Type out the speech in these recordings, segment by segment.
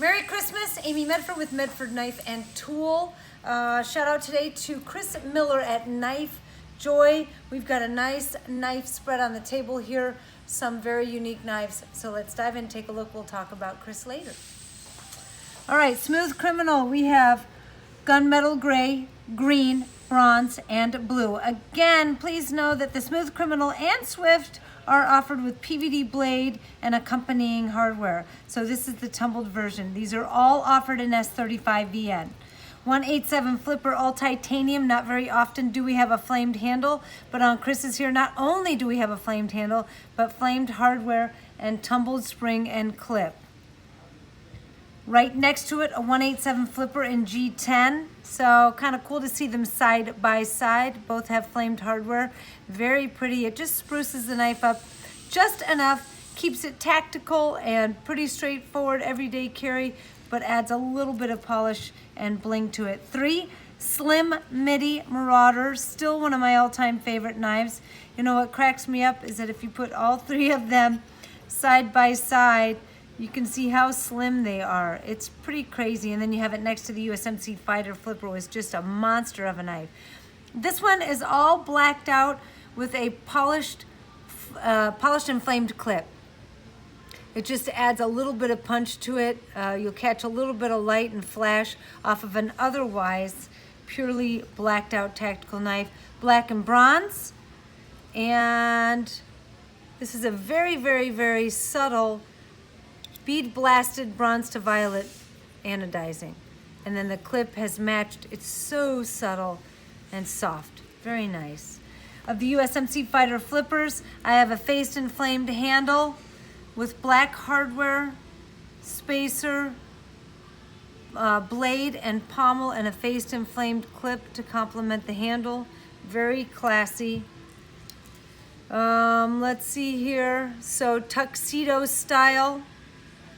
Merry Christmas, Amy Medford with Medford Knife and Tool. Shout out today to Chris Miller at KnifeJoy. We've got a nice knife spread on the table here, some very unique knives. So let's dive in and take a look. We'll talk about Chris later. All right, Smooth Criminal. We have gunmetal gray, green, bronze, and blue. Again, please know that the Smooth Criminal and Swift are offered with PVD blade and accompanying hardware. So this is the tumbled version. These are all offered in S35VN. 187 flipper, all titanium. Not very often do we have a flamed handle, but on Chris's here, not only do we have a flamed handle, but flamed hardware and tumbled spring and clip. Right next to it, a 187 flipper in G10. So kind of cool to see them side by side. Both have flamed hardware. Very pretty. It just spruces the knife up just enough, keeps it tactical and pretty straightforward everyday carry, but adds a little bit of polish and bling to it. 3 slim Midi Marauders, still one of my all-time favorite knives. You know what cracks me up is that if you put all 3 of them side by side, you can see how slim they are. It's pretty crazy. And then you have it next to the USMC Fighter Flipper, was just a monster of a knife. This one is all blacked out with a polished and flamed clip. It just adds a little bit of punch to it. You'll catch a little bit of light and flash off of an otherwise purely blacked out tactical knife. Black and bronze. And this is a very, very, very subtle bead blasted bronze to violet anodizing. And then the clip has matched. It's so subtle and soft. Very nice. Of the USMC Fighter Flippers, I have a faced and flamed handle with black hardware, spacer, blade and pommel, and a faced and flamed clip to complement the handle. Very classy. Let's see here. So tuxedo style.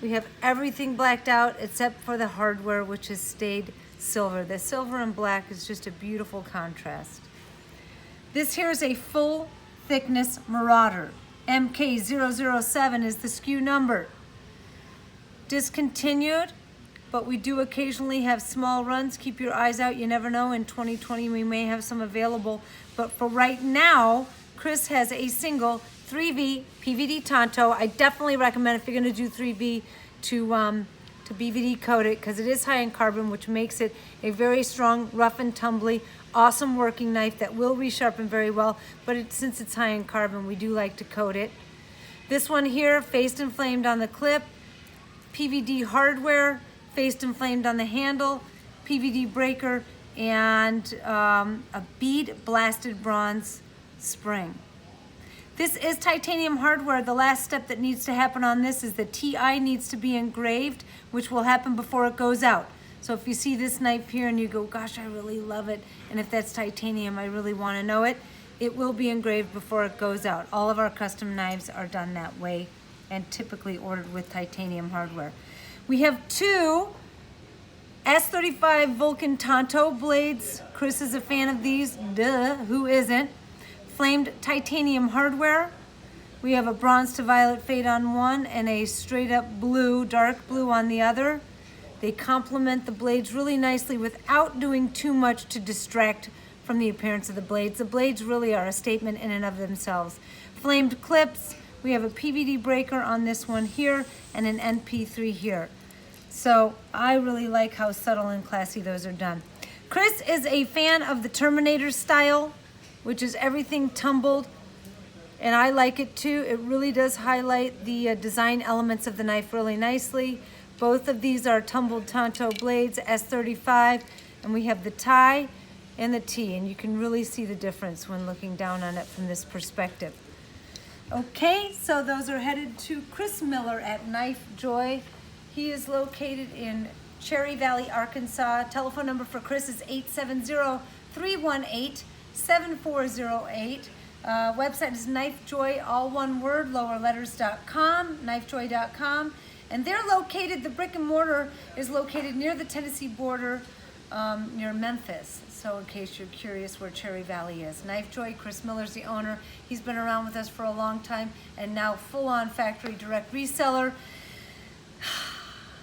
We have everything blacked out except for the hardware, which has stayed silver. The silver and black is just a beautiful contrast. This here is a full thickness Marauder. MK007 is the SKU number. Discontinued, but we do occasionally have small runs. Keep your eyes out, you never know. In 2020 we may have some available, but for right now, Chris has a single 3V PVD Tonto. I definitely recommend, if you're gonna do 3V, to BVD coat it, because it is high in carbon, which makes it a very strong, rough and tumbly, awesome working knife that will resharpen very well, but since it's high in carbon, we do like to coat it. This one here, faced and flamed on the clip, PVD hardware, faced and flamed on the handle, PVD breaker, and a bead blasted bronze spring. This is titanium hardware. The last step that needs to happen on this is the TI needs to be engraved, which will happen before it goes out. So if you see this knife here and you go, gosh, I really love it, and if that's titanium, I really want to know it, it will be engraved before it goes out. All of our custom knives are done that way and typically ordered with titanium hardware. We have 2 S35 Vulcan Tonto blades. Chris is a fan of these, duh, who isn't? Flamed titanium hardware. We have a bronze to violet fade on one and a straight up blue, dark blue on the other. They complement the blades really nicely without doing too much to distract from the appearance of the blades. The blades really are a statement in and of themselves. Flamed clips. We have a PVD breaker on this one here and an NP3 here. So I really like how subtle and classy those are done. Chris is a fan of the Terminator style, which is everything tumbled, and I like it too. It really does highlight the design elements of the knife really nicely. Both of these are tumbled Tonto blades, S35, and we have the tie and the T, and you can really see the difference when looking down on it from this perspective. Okay, so those are headed to Chris Miller at KnifeJoy. He is located in Cherry Valley, Arkansas. Telephone number for Chris is 870-318-7408. Website is KnifeJoy, all one word, lower letters.com, knifejoy.com. And they're located, the brick and mortar is located near the Tennessee border, near Memphis. So in case you're curious where Cherry Valley is. KnifeJoy, Chris Miller's the owner. He's been around with us for a long time and now full-on factory direct reseller.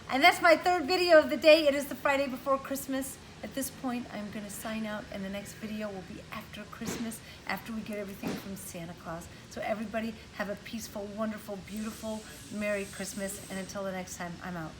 And that's my third video of the day. It is the Friday before Christmas. At this point, I'm going to sign out, and the next video will be after Christmas, after we get everything from Santa Claus. So everybody have a peaceful, wonderful, beautiful, Merry Christmas, and until the next time, I'm out.